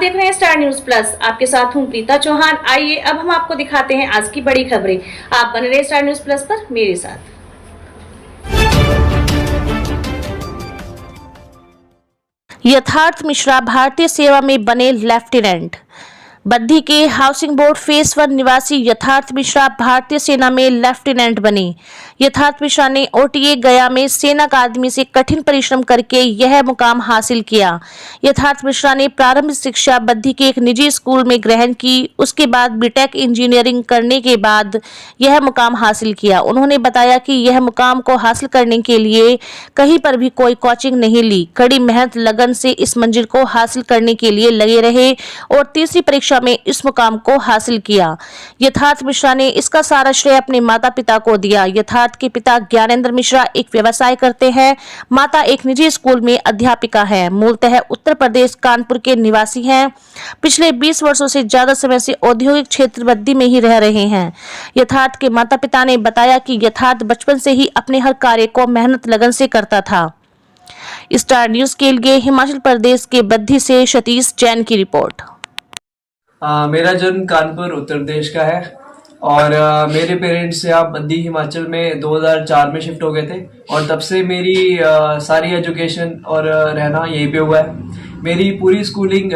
देख रहे हैं स्टार न्यूज प्लस। आपके साथ हूं प्रीता चौहान। आइए अब हम आपको दिखाते हैं आज की बड़ी खबरें। आप बने रहे स्टार न्यूज प्लस पर मेरे साथ। यथार्थ मिश्रा भारतीय सेवा में बने लेफ्टिनेंट। बद्दी के हाउसिंग बोर्ड फेस 1 निवासी यथार्थ मिश्रा भारतीय सेना में लेफ्टिनेंट बने। यथार्थ मिश्रा ने ओटीए गया में सेना अकादमी से कठिन परिश्रम करके यह मुकाम हासिल किया। यथार्थ मिश्रा ने प्रारंभिक शिक्षा बद्दी के एक निजी स्कूल में ग्रहण की। उसके बाद बीटेक इंजीनियरिंग करने के बाद यह मुकाम हासिल किया। उन्होंने बताया कि यह मुकाम को हासिल करने के लिए कहीं पर भी कोई कोचिंग नहीं ली, कड़ी मेहनत लगन से इस मंजिल को हासिल करने के लिए लगे रहे और तीसरी परीक्षा में इस मुकाम को हासिल किया। यथार्थ मिश्रा ने इसका सारा श्रेय अपने माता पिता को दिया। यथार्थ के पिता ज्ञानेंद्र मिश्रा एक व्यवसाय करते हैं, माता एक निजी स्कूल में अध्यापिका है। मूलतः उत्तर प्रदेश कानपुर के निवासी हैं। पिछले 20 वर्षों से ज्यादा समय से औद्योगिक क्षेत्र बद्दी में ही रह रहे हैं। यथार्थ के माता पिता ने बताया कि यथार्थ बचपन से ही अपने हर कार्य को मेहनत लगन से करता था। स्टार न्यूज के लिए हिमाचल प्रदेश के बद्दी से सतीश जैन की रिपोर्ट। मेरा जन्म कानपुर उत्तर प्रदेश का है और मेरे पेरेंट्स यहाँ बद्दी हिमाचल में 2004 में शिफ्ट हो गए थे और तब से मेरी सारी एजुकेशन और रहना यहीं पे हुआ है। मेरी पूरी schooling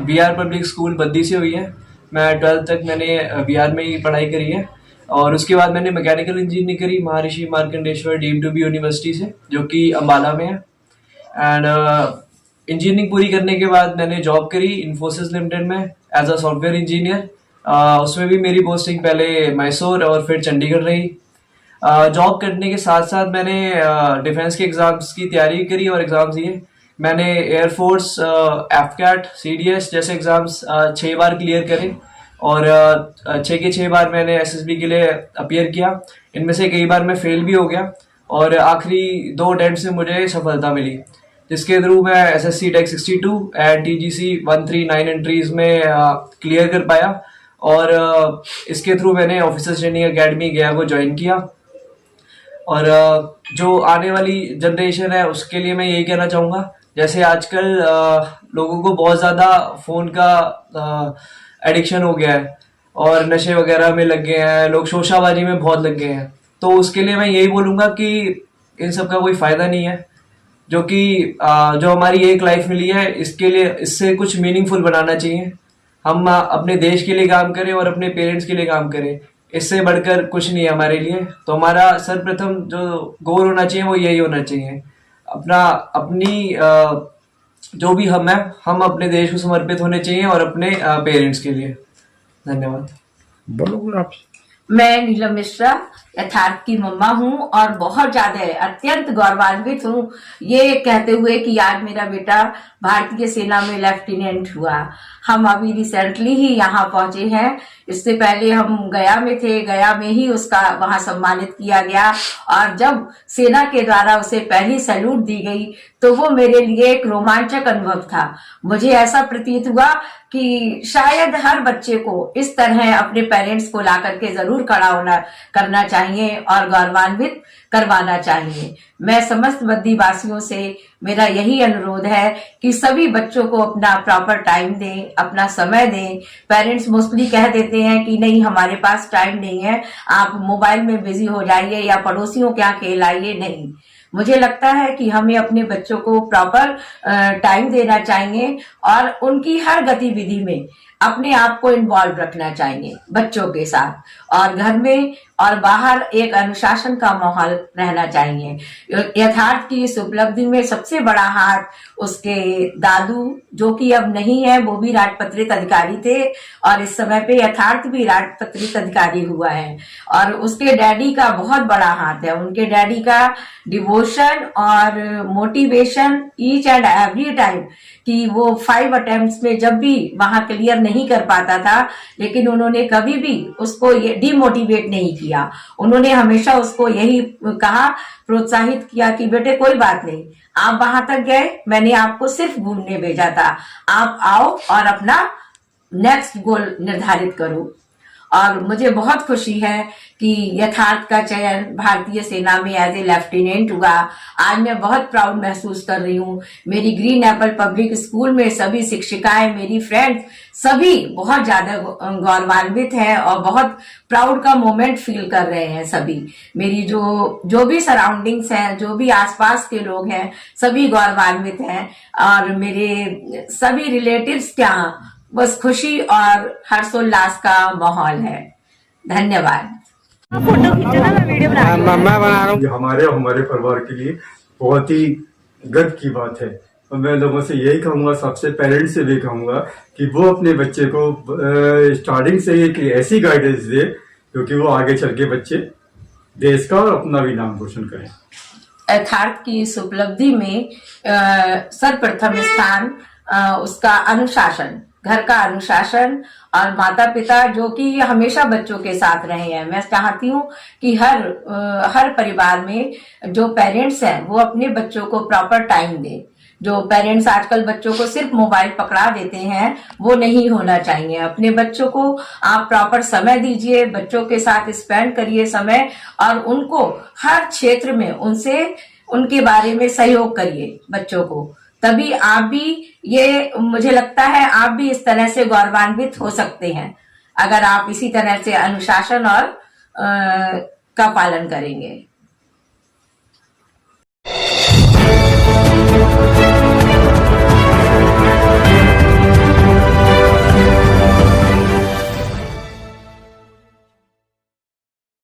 BR public school Baddi से हुई है। मैं 12th तक मैंने बीआर में ही पढ़ाई करी है और उसके बाद मैंने मैकेनिकल इंजीनियरिंग करी Maharshi Markandeshwar deemed to be university से, जो कि अम्बाला में है। एंड इंजीनियरिंग पूरी करने के बाद मैंने जॉब करी इन्फोसिस लिमिटेड में एज अ सॉफ्टवेयर इंजीनियर। उसमें भी मेरी पोस्टिंग पहले मैसूर और फिर चंडीगढ़ रही। जॉब करने के साथ साथ मैंने डिफेंस के एग्जाम्स की तैयारी करी और एग्जाम्स दिए। मैंने एयरफोर्स, एफकैट, सीडीएस जैसे एग्जाम्स 6 बार क्लियर करे और 6 के 6 बार मैंने एसएसबी के लिए अपीयर किया। इनमें से कई बार मैं फेल भी हो गया और आखिरी 2 अटेम्प्ट से मुझे सफलता मिली, जिसके थ्रू मैं SSC tech 62 and TGC 139 entries में क्लियर कर पाया और इसके थ्रू मैंने ऑफिसर्स ट्रेनिंग एकेडमी गया को ज्वाइन किया। और जो आने वाली जनरेशन है उसके लिए मैं यही कहना चाहूँगा, जैसे आजकल लोगों को बहुत ज़्यादा फ़ोन का एडिक्शन हो गया है और नशे वगैरह में लग गए हैं, लोग शोशाबाजी में बहुत लग गए हैं, तो उसके लिए मैं यही बोलूँगा कि इन सब का कोई फ़ायदा नहीं है। जो कि जो हमारी एक लाइफ मिली है इसके लिए इससे कुछ मीनिंगफुल बनाना चाहिए। हम अपने देश के लिए काम करें और अपने पेरेंट्स के लिए काम करें, इससे बढ़कर कुछ नहीं है हमारे लिए। तो हमारा सर्वप्रथम जो गोल होना चाहिए वो यही होना चाहिए, अपनी जो भी हम है हम अपने देश को समर्पित होने चाहिए और अपने पेरेंट्स के लिए। धन्यवाद। बोलो आप। मैं नीलम मिश्रा यथार्थ की मम्मा हूँ और बहुत ज्यादा अत्यंत गौरवान्वित हूँ ये कहते हुए कि आज मेरा बेटा भारतीय सेना में लेफ्टिनेंट हुआ। हम अभी रिसेंटली ही यहाँ पहुंचे हैं। इससे पहले हम गया में थे, गया में ही उसका वहां सम्मानित किया गया और जब सेना के द्वारा उसे पहली सैल्यूट दी गई तो वो मेरे लिए एक रोमांचक अनुभव था। मुझे ऐसा प्रतीत हुआ कि शायद हर बच्चे को इस तरह अपने पेरेंट्स को ला करके जरूर खड़ा करना चाहिए और गौरवान्वित करवाना चाहिए। मैं समस्त बद्दी वासियों से मेरा यही अनुरोध है कि सभी बच्चों को अपना प्रॉपर टाइम दें, अपना समय दें। पेरेंट्स मोस्टली कह देते हैं कि नहीं हमारे पास टाइम नहीं है, आप मोबाइल में बिजी हो जाइए या पड़ोसियों के यहाँ खेल आइए। नहीं, मुझे लगता है कि हमें अपने बच्चों को प्रॉपर टाइम देना चाहिए और उनकी हर गतिविधि में अपने आप को इन्वॉल्व रखना चाहिए बच्चों के साथ, और घर में और बाहर एक अनुशासन का माहौल रहना चाहिए। यथार्थ की इस उपलब्धि में सबसे बड़ा हाथ उसके दादू, जो कि अब नहीं है, वो भी राजपत्रित अधिकारी थे और इस समय पे यथार्थ भी राजपत्रित अधिकारी हुआ है, और उसके डैडी का बहुत बड़ा हाथ है। उनके डैडी का डिवोशन और motivation each and every time कि वो 5 अटेम्प्ट्स में जब भी वहां क्लियर नहीं कर पाता था, लेकिन उन्होंने कभी भी उसको डिमोटिवेट नहीं किया। उन्होंने हमेशा उसको यही कहा, प्रोत्साहित किया कि बेटे कोई बात नहीं, आप वहां तक गए, मैंने आपको सिर्फ घूमने भेजा था, आप आओ और अपना नेक्स्ट गोल निर्धारित करो। और मुझे बहुत खुशी है कि यथार्थ का चयन भारतीय सेना में एज ए लेफ्टिनेंट हुआ। आज मैं बहुत प्राउड महसूस कर रही हूँ। मेरी ग्रीन एप्पल पब्लिक स्कूल में सभी शिक्षिकाएं, मेरी फ्रेंड्स, सभी बहुत ज्यादा गौरवान्वित हैं और बहुत प्राउड का मोमेंट फील कर रहे हैं सभी। मेरी जो भी सराउंडिंग्स हैं, जो भी आसपास के लोग हैं, सभी गौरवान्वित हैं और मेरे सभी रिलेटिव्स के यहाँ बस खुशी और हर्षोल्लास का माहौल है। धन्यवाद। ये हमारे परिवार के लिए बहुत ही गर्व की बात है और मैं लोगों से यही कहूंगा, सबसे पेरेंट्स से भी कहूंगा कि वो अपने बच्चे को स्टार्टिंग से एक ऐसी गाइडेंस दे क्योंकि वो आगे चल के बच्चे देश का और अपना भी नाम रोशन करें। यथार्थ की इस उपलब्धि में सर्वप्रथम स्थान उसका अनुशासन, घर का अनुशासन और माता पिता जो कि हमेशा बच्चों के साथ रहे हैं। मैं चाहती हूँ कि हर परिवार में जो पेरेंट्स हैं वो अपने बच्चों को प्रॉपर टाइम दे। जो पेरेंट्स आजकल बच्चों को सिर्फ मोबाइल पकड़ा देते हैं वो नहीं होना चाहिए। अपने बच्चों को आप प्रॉपर समय दीजिए, बच्चों के साथ स्पेंड करिए समय और उनको हर क्षेत्र में उनके बारे में सहयोग करिए बच्चों को। तभी आप भी, ये मुझे लगता है आप भी इस तरह से गौरवान्वित हो सकते हैं अगर आप इसी तरह से अनुशासन और का पालन करेंगे।